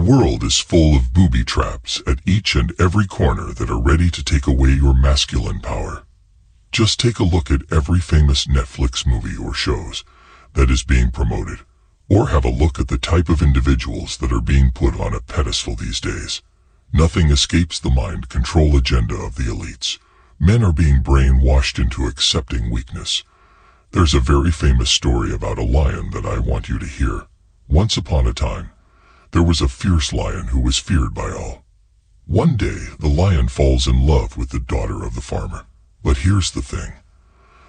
world is full of booby traps at each and every corner that are ready to take away your masculine power. Just take a look at every famous Netflix movie or shows that is being promoted, or have a look at the type of individuals that are being put on a pedestal these days. Nothing escapes the mind control agenda of the elites. Men are being brainwashed into accepting weakness. There's a very famous story about a lion that I want you to hear. Once upon a time, there was a fierce lion who was feared by all. One day, the lion falls in love with the daughter of the farmer. But here's the thing.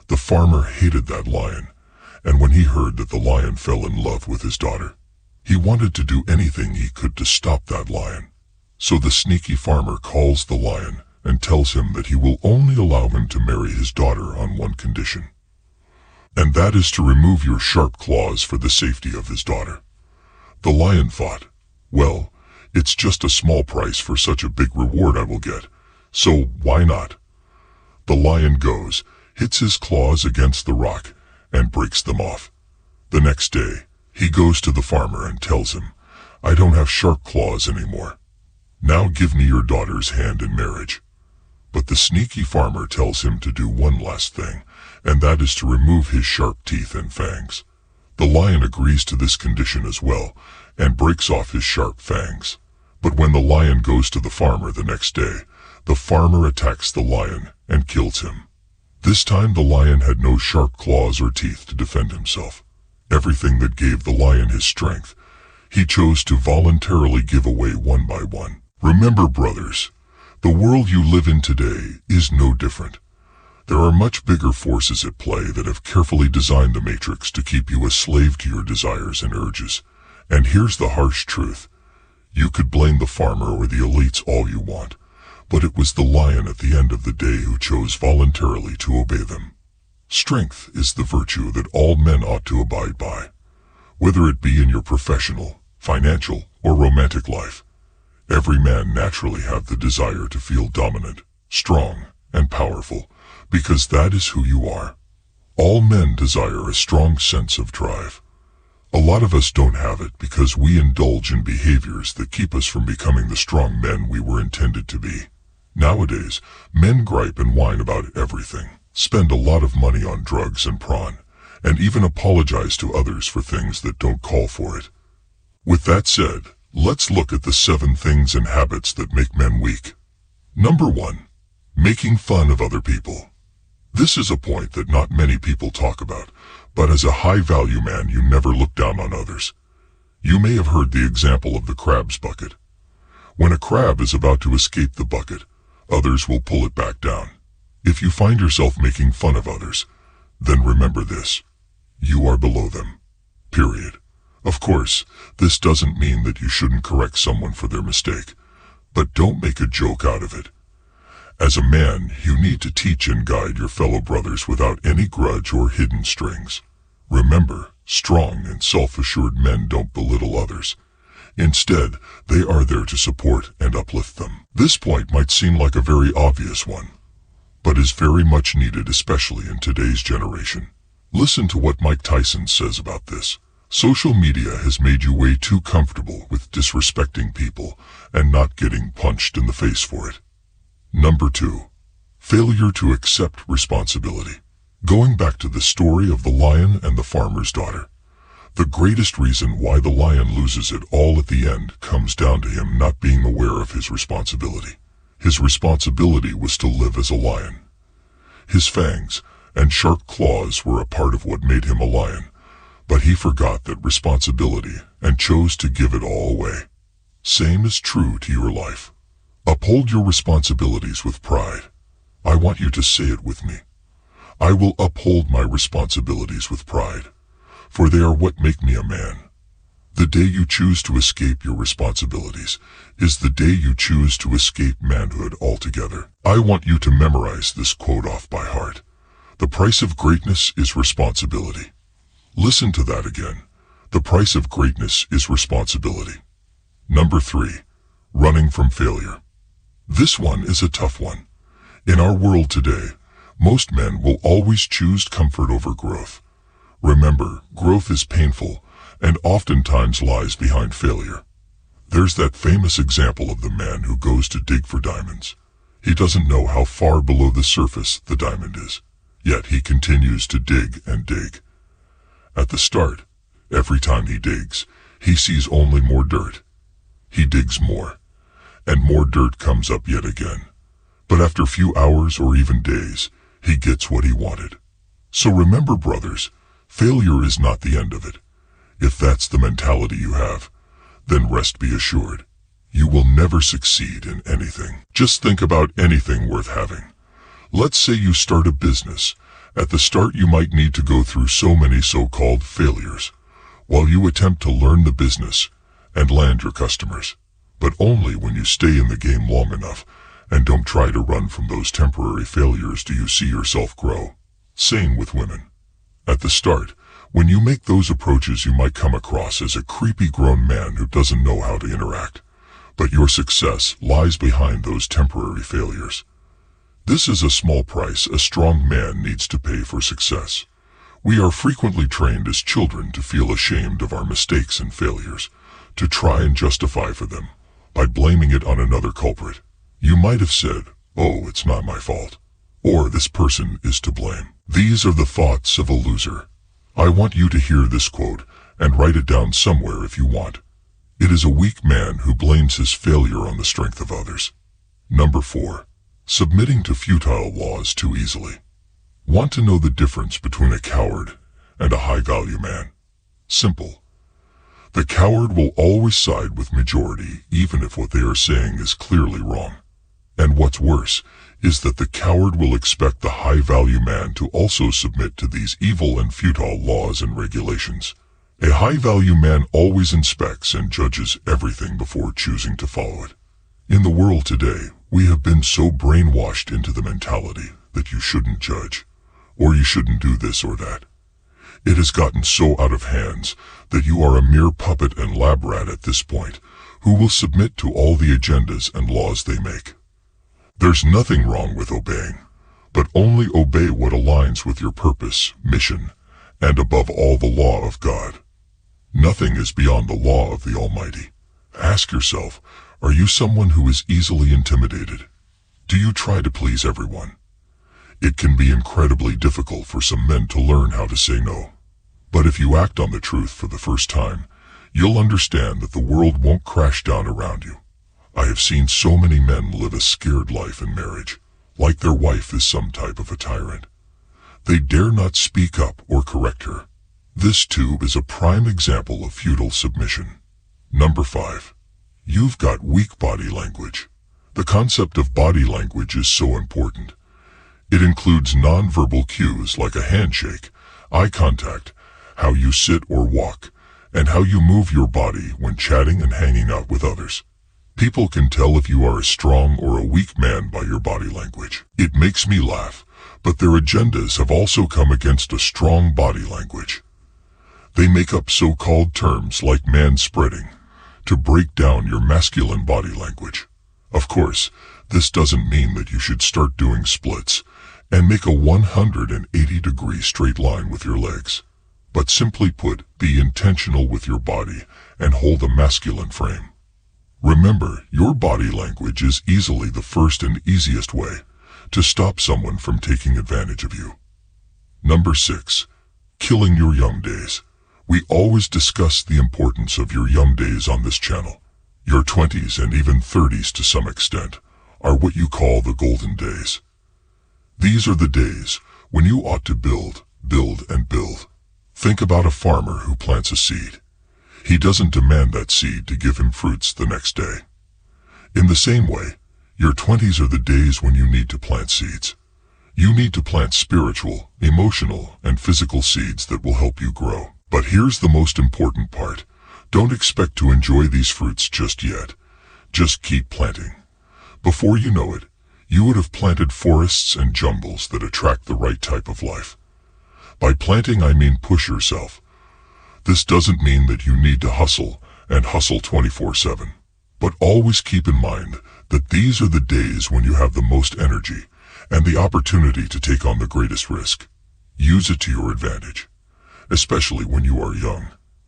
The farmer hated that lion, and when he heard that the lion fell in love with his daughter, he wanted to do anything he could to stop that lion. So the sneaky farmer calls the lion and tells him that he will only allow him to marry his daughter on one condition. And that is to remove your sharp claws for the safety of his daughter. The lion thought, well, it's just a small price for such a big reward I will get, so why not? The lion goes, hits his claws against the rock, and breaks them off. The next day, he goes to the farmer and tells him, I don't have sharp claws anymore. Now give me your daughter's hand in marriage. But the sneaky farmer tells him to do one last thing, and that is to remove his sharp teeth and fangs. The lion agrees to this condition as well, and breaks off his sharp fangs. But when the lion goes to the farmer the next day, the farmer attacks the lion and kills him. This time the lion had no sharp claws or teeth to defend himself. Everything that gave the lion his strength, he chose to voluntarily give away one by one. Remember, brothers, the world you live in today is no different. There are much bigger forces at play that have carefully designed the matrix to keep you a slave to your desires and urges. And here's the harsh truth. You could blame the farmer or the elites all you want, but it was the lion at the end of the day who chose voluntarily to obey them. Strength is the virtue that all men ought to abide by, whether it be in your professional, financial, or romantic life. Every man naturally have the desire to feel dominant, strong, and powerful, because that is who you are. All men desire a strong sense of drive. A lot of us don't have it because we indulge in behaviors that keep us from becoming the strong men we were intended to be. Nowadays, men gripe and whine about everything, spend a lot of money on drugs and prawn, and even apologize to others for things that don't call for it. With that said, let's look at the 7 things and habits that make men weak. Number 1. Making fun of other people. This is a point that not many people talk about, but as a high-value man you never look down on others. You may have heard the example of the crab's bucket. When a crab is about to escape the bucket, others will pull it back down. If you find yourself making fun of others, then remember this. You are below them. Period. Of course, this doesn't mean that you shouldn't correct someone for their mistake, but don't make a joke out of it. As a man, you need to teach and guide your fellow brothers without any grudge or hidden strings. Remember, strong and self-assured men don't belittle others. Instead, they are there to support and uplift them. This point might seem like a very obvious one, but is very much needed, especially in today's generation. Listen to what Mike Tyson says about this. Social media has made you way too comfortable with disrespecting people and not getting punched in the face for it. Number 2. Failure to accept responsibility. Going back to the story of the lion and the farmer's daughter, the greatest reason why the lion loses it all at the end comes down to him not being aware of his responsibility. His responsibility was to live as a lion. His fangs and sharp claws were a part of what made him a lion, but he forgot that responsibility and chose to give it all away. Same is true to your life. Uphold your responsibilities with pride. I want you to say it with me. I will uphold my responsibilities with pride, for they are what make me a man. The day you choose to escape your responsibilities is the day you choose to escape manhood altogether. I want you to memorize this quote off by heart. The price of greatness is responsibility. Listen to that again. The price of greatness is responsibility. Number 3. Running from failure. This one is a tough one. In our world today, most men will always choose comfort over growth. Remember, growth is painful and oftentimes lies behind failure. There's that famous example of the man who goes to dig for diamonds. He doesn't know how far below the surface the diamond is, yet he continues to dig and dig. At the start, every time he digs, he sees only more dirt. He digs more, and more dirt comes up yet again. But after a few hours or even days, he gets what he wanted. So remember, brothers, failure is not the end of it. If that's the mentality you have, then rest be assured, you will never succeed in anything. Just think about anything worth having. Let's say you start a business. At the start you might need to go through so many so-called failures, while you attempt to learn the business and land your customers. But only when you stay in the game long enough and don't try to run from those temporary failures do you see yourself grow. Same with women. At the start, when you make those approaches, you might come across as a creepy grown man who doesn't know how to interact. But your success lies behind those temporary failures. This is a small price a strong man needs to pay for success. We are frequently trained as children to feel ashamed of our mistakes and failures, to try and justify for them by blaming it on another culprit. You might have said, "Oh, it's not my fault," or "This person is to blame." These are the thoughts of a loser. I want you to hear this quote and write it down somewhere if you want. It is a weak man who blames his failure on the strength of others. Number 4. Submitting to futile laws too easily. Want to know the difference between a coward and a high-value man? Simple. The coward will always side with majority even if what they are saying is clearly wrong. And what's worse is that the coward will expect the high-value man to also submit to these evil and futile laws and regulations. A high-value man always inspects and judges everything before choosing to follow it. In the world today, we have been so brainwashed into the mentality that you shouldn't judge, or you shouldn't do this or that. It has gotten so out of hands that you are a mere puppet and lab rat at this point, who will submit to all the agendas and laws they make. There's nothing wrong with obeying, but only obey what aligns with your purpose, mission, and above all the law of God. Nothing is beyond the law of the Almighty. Ask yourself, are you someone who is easily intimidated? Do you try to please everyone? It can be incredibly difficult for some men to learn how to say no. But if you act on the truth for the first time, you'll understand that the world won't crash down around you. I have seen so many men live a scared life in marriage, like their wife is some type of a tyrant. They dare not speak up or correct her. This too is a prime example of futile submission. Number 5. You've got weak body language. The concept of body language is so important. It includes non-verbal cues like a handshake, eye contact, how you sit or walk, and how you move your body when chatting and hanging out with others. People can tell if you are a strong or a weak man by your body language. It makes me laugh, but their agendas have also come against a strong body language. They make up so-called terms like manspreading to break down your masculine body language. Of course, this doesn't mean that you should start doing splits and make a 180-degree straight line with your legs. But simply put, be intentional with your body and hold a masculine frame. Remember, your body language is easily the first and easiest way to stop someone from taking advantage of you. Number 6. Killing your young days. We always discuss the importance of your young days on this channel. Your 20s and even 30s to some extent are what you call the golden days. These are the days when you ought to build, and build. Think about a farmer who plants a seed. He doesn't demand that seed to give him fruits the next day. In the same way, your 20s are the days when you need to plant seeds. You need to plant spiritual, emotional, and physical seeds that will help you grow. But here's the most important part. Don't expect to enjoy these fruits just yet. Just keep planting. Before you know it, you would have planted forests and jungles that attract the right type of life. By planting, I mean push yourself. This doesn't mean that you need to hustle and hustle 24/7. But always keep in mind that these are the days when you have the most energy and the opportunity to take on the greatest risk. Use it to your advantage. Especially when you are young.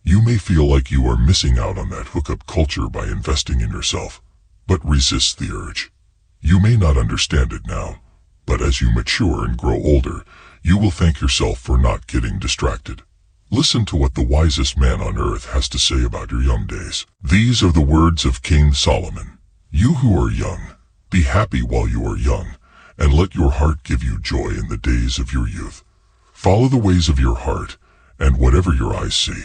You may feel like you are missing out on that hookup culture by investing in yourself, but resist the urge. You may not understand it now, but as you mature and grow older, you will thank yourself for not getting distracted. Listen to what the wisest man on earth has to say about your young days. These are the words of King Solomon. You who are young, be happy while you are young, and let your heart give you joy in the days of your youth. Follow the ways of your heart, and whatever your eyes see,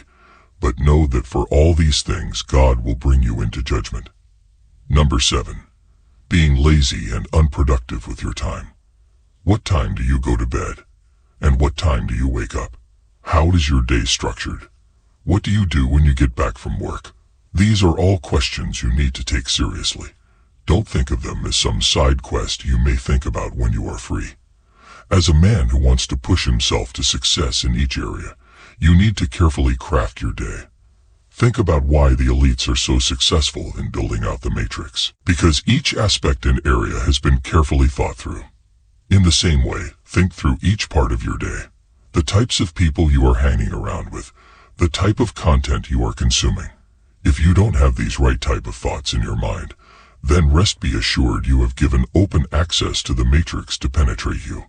but know that for all these things God will bring you into judgment. Number 7. Being lazy and unproductive with your time. What time do you go to bed? And what time do you wake up? How is your day structured? What do you do when you get back from work? These are all questions you need to take seriously. Don't think of them as some side quest you may think about when you are free. As a man who wants to push himself to success in each area, you need to carefully craft your day. Think about why the elites are so successful in building out the matrix. Because each aspect and area has been carefully thought through. In the same way, think through each part of your day. The types of people you are hanging around with, the type of content you are consuming. If you don't have these right type of thoughts in your mind, then rest be assured you have given open access to the matrix to penetrate you.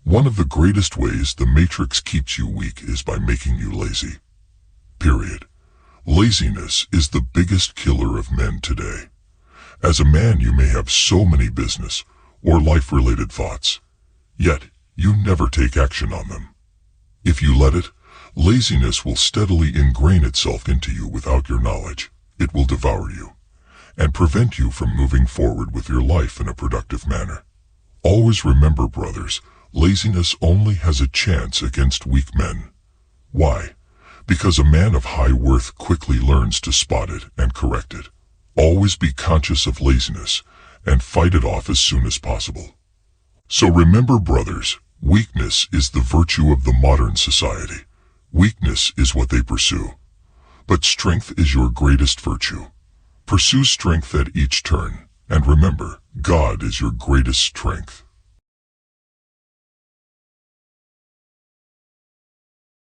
One of the greatest ways the matrix keeps you weak is by making you lazy. Period. Laziness is the biggest killer of men today. As a man, you may have so many business or life-related thoughts, yet you never take action on them. If you let it, laziness will steadily ingrain itself into you without your knowledge. It will devour you and prevent you from moving forward with your life in a productive manner. Always remember, brothers, laziness only has a chance against weak men. Why? Because a man of high worth quickly learns to spot it and correct it. Always be conscious of laziness and fight it off as soon as possible. So remember, brothers, weakness is the virtue of the modern society. Weakness is what they pursue. But strength is your greatest virtue. Pursue strength at each turn, and remember, God is your greatest strength.